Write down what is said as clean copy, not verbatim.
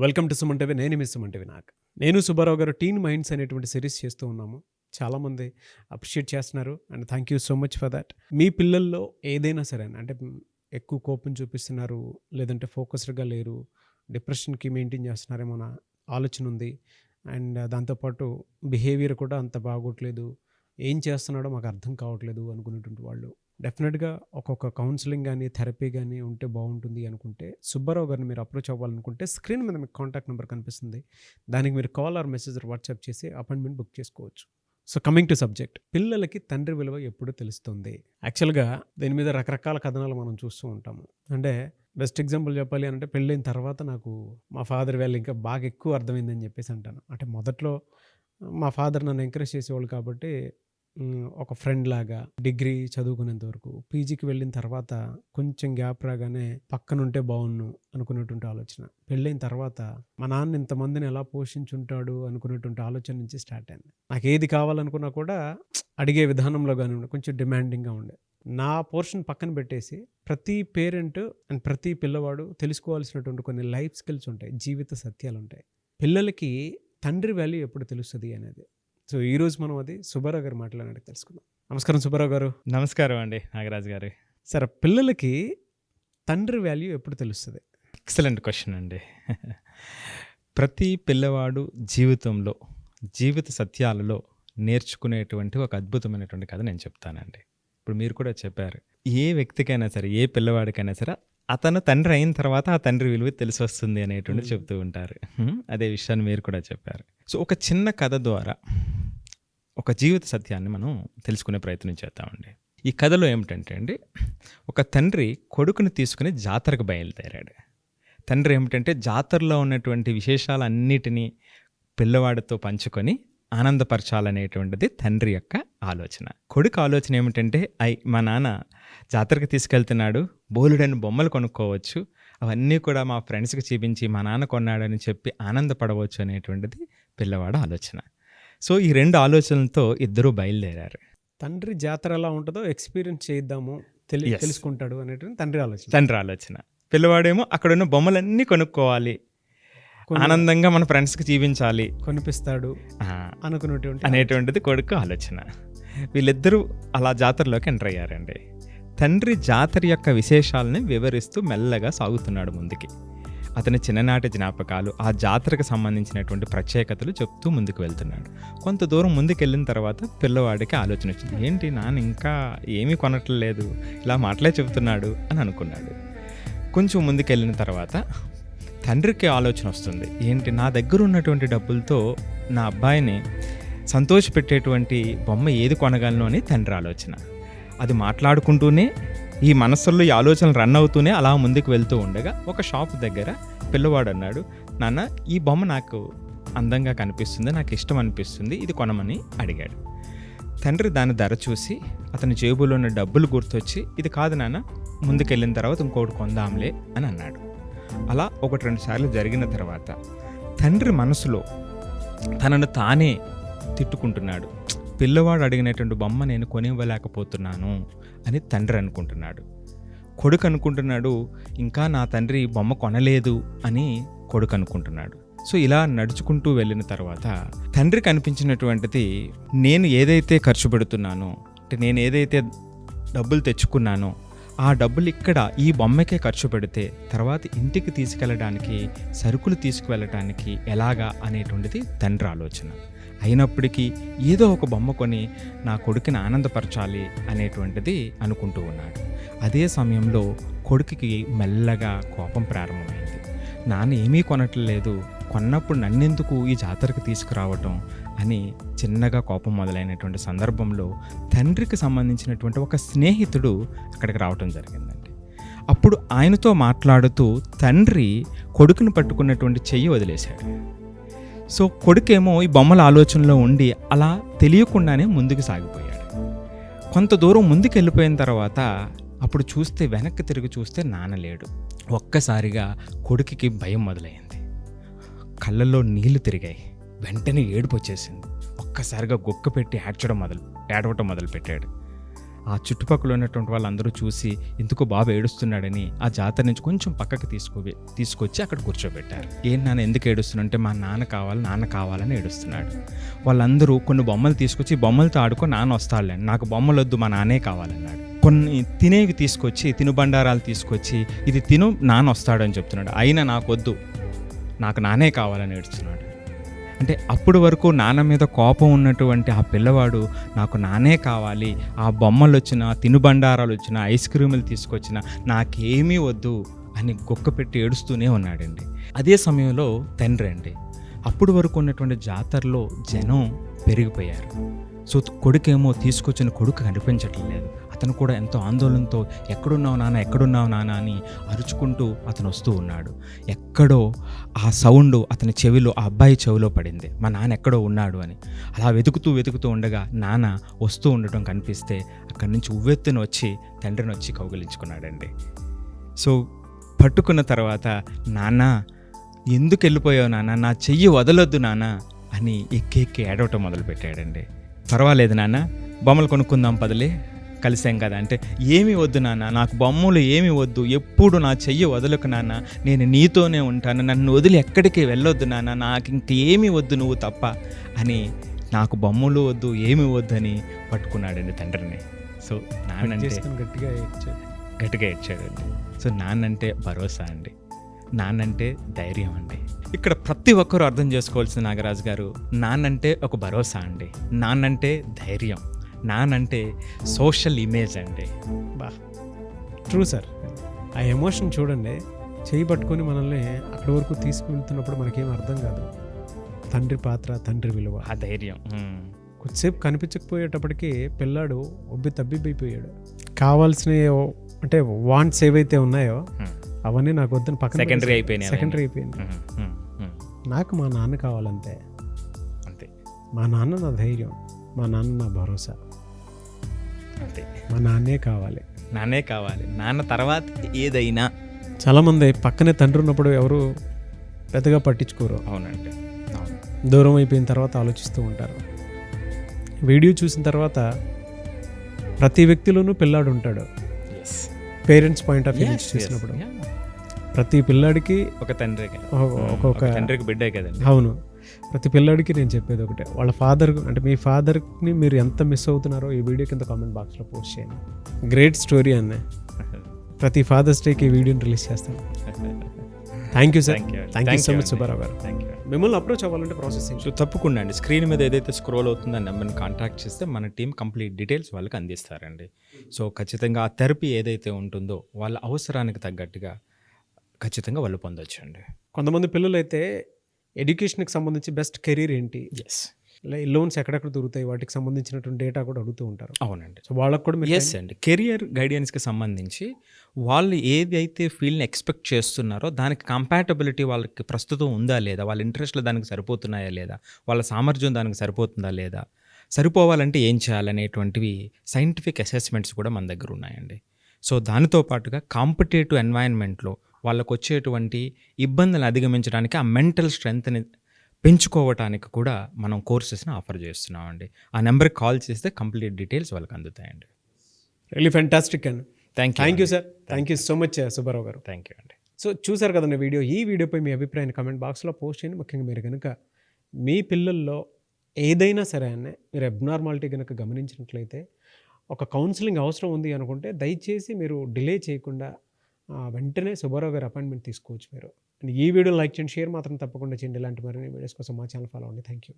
Welcome to Suman TV. నేను మీ Suman TV. నేను సుబ్బారావు గారు టీన్ మైండ్స్ అనేటువంటి సిరీస్ చేస్తూ ఉన్నాము. చాలామంది అప్రిషియేట్ చేస్తున్నారు and thank you so much for that. మీ పిల్లల్లో ఏదైనా సరే అంటే ఎక్కువ కోపం చూపిస్తున్నారు, లేదంటే ఫోకస్డ్గా లేరు, డిప్రెషన్కి మెయింటైన్ చేస్తున్నారేమో నా ఆలోచన ఉంది. అండ్ దాంతోపాటు బిహేవియర్ కూడా అంత బాగోట్లేదు, ఏం చేస్తున్నాడో మాకు అర్థం కావట్లేదు అనుకునేటువంటి వాళ్ళు డెఫినెట్గా ఒక్కొక్క కౌన్సిలింగ్ కానీ థెరపీ కానీ ఉంటే బాగుంటుంది అనుకుంటే సుబ్బారావు గారిని మీరు అప్రోచ్ అవ్వాలనుకుంటే స్క్రీన్ మీద మీకు కాంటాక్ట్ నెంబర్ కనిపిస్తుంది. దానికి మీరు కాల్ ఆర్ మెసేజ్ వాట్సాప్ చేసి అపాయింట్మెంట్ బుక్ చేసుకోవచ్చు. సో కమింగ్ టు సబ్జెక్ట్, పిల్లలకి తండ్రి విలువ ఎప్పుడు తెలుస్తుంది? యాక్చువల్గా దీని మీద రకరకాల కథనాలు మనం చూస్తూ ఉంటాము. అంటే బెస్ట్ ఎగ్జాంపుల్ చెప్పాలి అంటే పెళ్ళైన తర్వాత నాకు మా ఫాదర్ వాళ్ళు ఇంకా బాగా ఎక్కువ అర్థమైందని చెప్పేసి అంటాను. అంటే మొదట్లో మా ఫాదర్ నన్ను ఎంకరేజ్ చేసేవాళ్ళు కాబట్టి ఒక ఫ్రెండ్ లాగా డిగ్రీ చదువుకునేంత వరకు, పీజీకి వెళ్ళిన తర్వాత కొంచెం గ్యాప్ రాగానే పక్కనుంటే బాగున్ను అనుకునేటువంటి ఆలోచన, పెళ్ళైన తర్వాత మా నాన్న ఇంతమందిని ఎలా పోషించుంటాడు అనుకునేటువంటి ఆలోచన నుంచి స్టార్ట్ అయింది. నాకు ఏది కావాలనుకున్నా కూడా అడిగే విధానంలో కానీ కొంచెం డిమాండింగ్గా ఉండే. నా పోర్షన్ పక్కన పెట్టేసి ప్రతి పేరెంట్ అండ్ ప్రతి పిల్లవాడు తెలుసుకోవాల్సినటువంటి కొన్ని లైఫ్ స్కిల్స్ ఉంటాయి, జీవిత సత్యాలు ఉంటాయి. పిల్లలకి తండ్రి వాల్యూ ఎప్పుడు తెలుస్తుంది అనేది. సో ఈరోజు మనం అది సుబ్బారావు గారు మాట్లాడినట్టు తెలుసుకుందాం. నమస్కారం సుబ్బారావు గారు. నమస్కారం అండి నాగరాజు గారు. సరే, పిల్లలకి తండ్రి వాల్యూ ఎప్పుడు తెలుస్తుంది? ఎక్సలెంట్ క్వశ్చన్ అండి. ప్రతి పిల్లవాడు జీవితంలో జీవిత సత్యాలలో నేర్చుకునేటువంటి ఒక అద్భుతమైనటువంటి కథ నేను చెప్తానండి. ఇప్పుడు మీరు కూడా చెప్పారు, ఏ వ్యక్తికైనా సరే, ఏ పిల్లవాడికైనా సరే అతను తండ్రి అయిన తర్వాత ఆ తండ్రి విలువ తెలిసి వస్తుంది అనేటువంటి చెప్తూ ఉంటారు. అదే విషయాన్ని మీరు కూడా చెప్పారు. సో ఒక చిన్న కథ ద్వారా ఒక జీవిత సత్యాన్ని మనం తెలుసుకునే ప్రయత్నం చేద్దామండి. ఈ కథలో ఏమిటంటే అండి, ఒక తండ్రి కొడుకుని తీసుకుని జాతరకు బయలుదేరాడు. తండ్రి ఏమిటంటే జాతరలో ఉన్నటువంటి విశేషాలన్నిటినీ పిల్లవాడితో పంచుకొని ఆనందపరచాలనేటువంటిది తండ్రి యొక్క ఆలోచన. కొడుకు ఆలోచన ఏమిటంటే, మా నాన్న జాతరకు తీసుకెళ్తున్నాడు, బోలుడని బొమ్మలు కొనుక్కోవచ్చు, అవన్నీ కూడా మా ఫ్రెండ్స్కి చూపించి మా నాన్న కొన్నాడని చెప్పి ఆనందపడవచ్చు అనేటువంటిది పిల్లవాడు ఆలోచన. సో ఈ రెండు ఆలోచనలతో ఇద్దరూ బయలుదేరారు. తండ్రి జాతర ఎలా ఉంటుందో ఎక్స్పీరియన్స్ చేద్దాము, తెలుసుకుంటాడు అనేటువంటి తండ్రి ఆలోచన. పిల్లవాడేమో అక్కడున్న బొమ్మలన్నీ కొనుక్కోవాలి, ఆనందంగా మన ఫ్రెండ్స్కి చూపించాలి, కొనిపిస్తాడు అనేటువంటిది కొడుకు ఆలోచన. వీళ్ళిద్దరూ అలా జాతరలోకి ఎంటర్ అయ్యారండి. తండ్రి జాతర యొక్క విశేషాలని వివరిస్తూ మెల్లగా సాగుతున్నాడు ముందుకి. అతని చిన్ననాటి జ్ఞాపకాలు, ఆ జాతరకు సంబంధించినటువంటి ప్రత్యేకతలు చెప్తూ ముందుకు వెళ్తున్నాడు. కొంత దూరం ముందుకు వెళ్ళిన తర్వాత పిల్లవాడికి ఆలోచన వచ్చింది, ఏంటి నాన్న ఇంకా ఏమీ కొనట్లేదు, ఇలా మాటలే చెబుతున్నాడు అని అనుకున్నాడు. కొంచెం ముందుకు వెళ్ళిన తర్వాత తండ్రికి ఆలోచన వస్తుంది, ఏంటి నా దగ్గర ఉన్నటువంటి డబ్బులతో నా అబ్బాయిని సంతోషపెట్టేటువంటి బొమ్మ ఏది కొనగలను అని తండ్రి ఆలోచన. అది మాట్లాడుకుంటూనే ఈ మనస్సుల్లో ఈ ఆలోచనలు రన్ అవుతూనే అలా ముందుకు వెళ్తూ ఉండగా ఒక షాప్ దగ్గర పిల్లవాడు అన్నాడు, నాన్న ఈ బొమ్మ నాకు అందంగా కనిపిస్తుంది, నాకు ఇష్టం అనిపిస్తుంది, ఇది కొనమని అడిగాడు. తండ్రి దాని ధర చూసి అతని జేబులో ఉన్న డబ్బులు గుర్తొచ్చి, ఇది కాదు నాన్న, ముందుకెళ్ళిన తర్వాత ఇంకోటి కొందాంలే అని అన్నాడు. అలా 1-2 సార్లు జరిగిన తర్వాత తండ్రి మనసులో తనను తానే తిట్టుకుంటున్నాడు. పిల్లవాడు అడిగినటువంటి బొమ్మ నేను కొనివ్వలేకపోతున్నాను అని తండ్రి అనుకుంటున్నాడు. కొడుకు అనుకుంటున్నాడు, ఇంకా నా తండ్రి బొమ్మ కొనలేదు అని కొడుకు అనుకుంటున్నాడు. సో ఇలా నడుచుకుంటూ వెళ్ళిన తర్వాత తండ్రికి అనిపించినటువంటిది, నేను ఏదైతే ఖర్చు పెడుతున్నానో, అంటే నేను ఏదైతే డబ్బులు తెచ్చుకున్నానో ఆ డబ్బులు ఇక్కడ ఈ బొమ్మకే ఖర్చు పెడితే తర్వాత ఇంటికి తీసుకెళ్ళడానికి, సరుకులు తీసుకువెళ్ళటానికి ఎలాగా అనేటువంటిది తండ్రి ఆలోచన. అయినప్పటికీ ఏదో ఒక బొమ్మ కొని నా కొడుకుని ఆనందపరచాలి అనేటువంటిది అనుకుంటూ ఉన్నాడు. అదే సమయంలో కొడుకుకి మెల్లగా కోపం ప్రారంభమైంది. నాన్న ఏమీ కొనట్లేదు, కొన్నప్పుడు నన్నెందుకు ఈ జాతరకు తీసుకురావటం అని చిన్నగా కోపం మొదలైనటువంటి సందర్భంలో తండ్రికి సంబంధించినటువంటి ఒక స్నేహితుడు అక్కడికి రావటం జరిగిందండి. అప్పుడు ఆయనతో మాట్లాడుతూ తండ్రి కొడుకుని పట్టుకున్నటువంటి చెయ్యి వదిలేశాడు. సో కొడుకేమో ఈ బొమ్మల ఆలోచనలో ఉండి అలా తెలియకుండానే ముందుకు సాగిపోయాడు. కొంత దూరం ముందుకు వెళ్ళిపోయిన తర్వాత అప్పుడు చూస్తే, వెనక్కి తిరిగి చూస్తే నాన్న లేడు. ఒక్కసారిగా కొడుకుకి భయం మొదలైంది, కళ్ళల్లో నీళ్లు తిరిగాయి, వెంటనే ఏడుపు వచ్చేసింది. ఒక్కసారిగా గుక్క పెట్టి ఏడవటం మొదలుపెట్టాడు. ఆ చుట్టుపక్కల ఉన్నటువంటి వాళ్ళందరూ చూసి ఎందుకో బాబు ఏడుస్తున్నాడని ఆ జాతర నుంచి కొంచెం పక్కకి తీసుకొచ్చి అక్కడ కూర్చోబెట్టారు. ఏంటి నాన్న ఎందుకు ఏడుస్తున్నాడంటే మా నాన్న కావాలని ఏడుస్తున్నాడు. వాళ్ళందరూ కొన్ని బొమ్మలు తీసుకొచ్చి బొమ్మలతో ఆడుకో నాన్న వస్తాడులే, నాకు బొమ్మలు వద్దు మా నాన్నే కావాలన్నాడు. కొన్ని తినేవి తీసుకొచ్చి తినుబండారాలు తీసుకొచ్చి ఇది తిను నాన్న వస్తాడని చెప్తున్నాడు. అయినా నాకు వద్దు, నాకు నాన్నే కావాలని ఏడుస్తున్నాడు. అంటే అప్పటి వరకు నాన్న మీద కోపం ఉన్నటువంటి ఆ పిల్లవాడు నాకు నానే కావాలి, ఆ బొమ్మలు వచ్చినా తినుబండారాలు వచ్చినా ఐస్ క్రీములు తీసుకొచ్చినా నాకేమీ వద్దు అని గొక్క పెట్టి ఏడుస్తూనే ఉన్నాడండి. అదే సమయంలో తండ్రి అండి, అప్పటి వరకు ఉన్నటువంటి జాతరలో జనం పెరిగిపోయారు. సో కొడుకేమో తీసుకొచ్చిన కొడుకు కనిపించట్లేదు. అతను కూడా ఎంతో ఆందోళనతో ఎక్కడున్నావు నాన్న అని అరుచుకుంటూ అతను వస్తూ ఉన్నాడు. ఎక్కడో ఆ సౌండ్ అతని చెవిలో, ఆ అబ్బాయి చెవిలో పడింది, మా నాన్న ఎక్కడో ఉన్నాడు అని. అలా వెతుకుతూ ఉండగా నాన్న వస్తూ ఉండటం కనిపిస్తే అక్కడి నుంచి ఉవ్వెత్తున వచ్చి తండ్రిని వచ్చి కౌగిలించుకున్నాడండి. సో పట్టుకున్న తర్వాత నాన్న ఎందుకు వెళ్ళిపోయావు నాన్న, నా చెయ్యి వదలొద్దు నాన్న అని ఎక్కి ఏడవటం మొదలుపెట్టాడండి. పర్వాలేదు నాన్న, బొమ్మలు కొనుక్కుందాం పదలే, కలిసాం కదా అంటే, ఏమీ వద్దు నాన్న, నాకు బొమ్మలు ఏమీ వద్దు, ఎప్పుడు నా చెయ్యి వదలకు నాన్న, నేను నీతోనే ఉంటాను, నన్ను వదిలి ఎక్కడికి వెళ్ళొద్దు నాన్న, నాకు ఇంకేమీ వద్దు నువ్వు తప్ప అని, నాకు బొమ్మలు వద్దు ఏమీ వద్దు అని పట్టుకున్నాడండి తండ్రిని. సో నాన్నంటే గట్టిగా ఏడ్చాడండి. సో నాన్నంటే భరోసా అండి, నాన్నంటే ధైర్యం అండి. ఇక్కడ ప్రతి ఒక్కరూ అర్థం చేసుకోవాల్సిన నాగరాజు గారు, నాన్నంటే ఒక భరోసా అండి, నాన్నంటే ధైర్యం, నానంటే సోషల్ ఇమేజ్ అండి. True sir. ఆ ఎమోషన్ చూడండి, చేయి పట్టుకొని మనల్ని అక్కడి వరకు తీసుకువెళ్తున్నప్పుడు మనకేం అర్థం కాదు. తండ్రి పాత్ర, తండ్రి విలువ, ఆ ధైర్యం. కొద్దిసేపు కనిపించకపోయేటప్పటికి పిల్లాడు తబ్బిబ్బైపోయాడు. కావాల్సిన అంటే వాంట్స్ ఏవైతే ఉన్నాయో అవన్నీ నాకు వద్దని పక్కన సెకండరీ అయిపోయింది. నాకు మా నాన్న కావాలంతే. అంతే, మా నాన్న నా ధైర్యం, మా నాన్న నా భరోసా, అంతే. మా నాన్నే కావాలి, నాన్న తర్వాత ఏదైనా. చాలామంది పక్కనే తండ్రి ఉన్నప్పుడు ఎవరు పెద్దగా పట్టించుకోరు. అవునండి, దూరం అయిపోయిన తర్వాత ఆలోచిస్తూ ఉంటారు. వీడియో చూసిన తర్వాత ప్రతి వ్యక్తిలోనూ పిల్లాడు ఉంటాడు. పేరెంట్స్ పాయింట్ ఆఫ్ వ్యూ నుంచి చూసినప్పుడు ప్రతి పిల్లాడికి ఒక తండ్రి, ఒక్కొక్క తండ్రికి బిడ్డే కదండి. అవును, ప్రతి పిల్లాడికి నేను చెప్పేది ఒకటే, వాళ్ళ ఫాదర్ అంటే మీ ఫాదర్ని మీరు ఎంత మిస్ అవుతున్నారో ఈ వీడియో కింద కామెంట్ బాక్స్లో పోస్ట్ చేయండి. గ్రేట్ స్టోరీ అన్న, ప్రతి ఫాదర్స్ డేకి ఈ వీడియోని రిలీజ్ చేస్తాను. Thank you sir, thank you so much Subbarao గారు. మిమ్మల్ని అప్రోచ్ అవ్వాలంటే ప్రాసెస్ ఏంటి? సో తప్పకుండా అండి, స్క్రీన్ మీద ఏదైతే స్క్రోల్ అవుతుందో ఆ నెంబర్ని కాంటాక్ట్ చేస్తే మన టీం కంప్లీట్ డీటెయిల్స్ వాళ్ళకి అందిస్తారండి. సో ఖచ్చితంగా ఆ థెరపీ ఏదైతే ఉంటుందో వాళ్ళ అవసరానికి తగ్గట్టుగా ఖచ్చితంగా వాళ్ళు పొందొచ్చండి. కొంతమంది పిల్లలు అయితే ఎడ్యుకేషన్కి సంబంధించి బెస్ట్ కెరీర్ ఏంటి, లోన్స్ ఎక్కడెక్కడ దొరుకుతాయి, వాటికి సంబంధించినటువంటి డేటా కూడా అడుగుతూ ఉంటారు. అవునండి, సో వాళ్ళకు కూడా ఎస్ అండి, కెరియర్ గైడెన్స్కి సంబంధించి వాళ్ళు ఏదైతే ఫీల్డ్ని ఎక్స్పెక్ట్ చేస్తున్నారో దానికి కంపాటబిలిటీ వాళ్ళకి ప్రస్తుతం ఉందా లేదా, వాళ్ళ ఇంట్రెస్ట్లు దానికి సరిపోతున్నాయా లేదా, వాళ్ళ సామర్థ్యం దానికి సరిపోతుందా లేదా, సరిపోవాలంటే ఏం చేయాలనేటువంటివి సైంటిఫిక్ అసెస్మెంట్స్ కూడా మన దగ్గర ఉన్నాయండి. సో దానితో పాటుగా కాంపిటేటివ్ ఎన్వైరన్మెంట్లో వాళ్ళకు వచ్చేటువంటి ఇబ్బందులను అధిగమించడానికి ఆ మెంటల్ స్ట్రెంగ్త్ని పెంచుకోవటానికి కూడా మనం కోర్సెస్ని ఆఫర్ చేస్తున్నామండి. ఆ నెంబర్కి కాల్ చేస్తే కంప్లీట్ డీటెయిల్స్ వాళ్ళకి అందుతాయండి. రియల్లీ ఫ్యాంటాస్టిక్ అండి. Thank you sir, thank you so much Subbarao garu. Thank you అండి. సో చూసారు కదండి వీడియో. ఈ వీడియోపై మీ అభిప్రాయాన్ని కామెంట్ బాక్స్లో పోస్ట్ చేయండి. ముఖ్యంగా మీరు కనుక మీ పిల్లల్లో ఏదైనా సరే అనే మీరు అబ్నార్మాలిటీ కనుక గమనించినట్లయితే, ఒక కౌన్సిలింగ్ అవసరం ఉంది అనుకుంటే దయచేసి మీరు డిలే చేయకుండా వెంటనే సుబ్బారావు గారు అపాయింట్మెంట్ తీసుకోవచ్చు మీరు. ఈ వీడియో లైక్ చేయండి, షేర్ మాత్రం తప్పకుండా చేయండి. ఇలాంటి మరిన్ని వీడియోస్ కోసం మా ఛానల్ ఫాలో అవ్వండి. Thank you.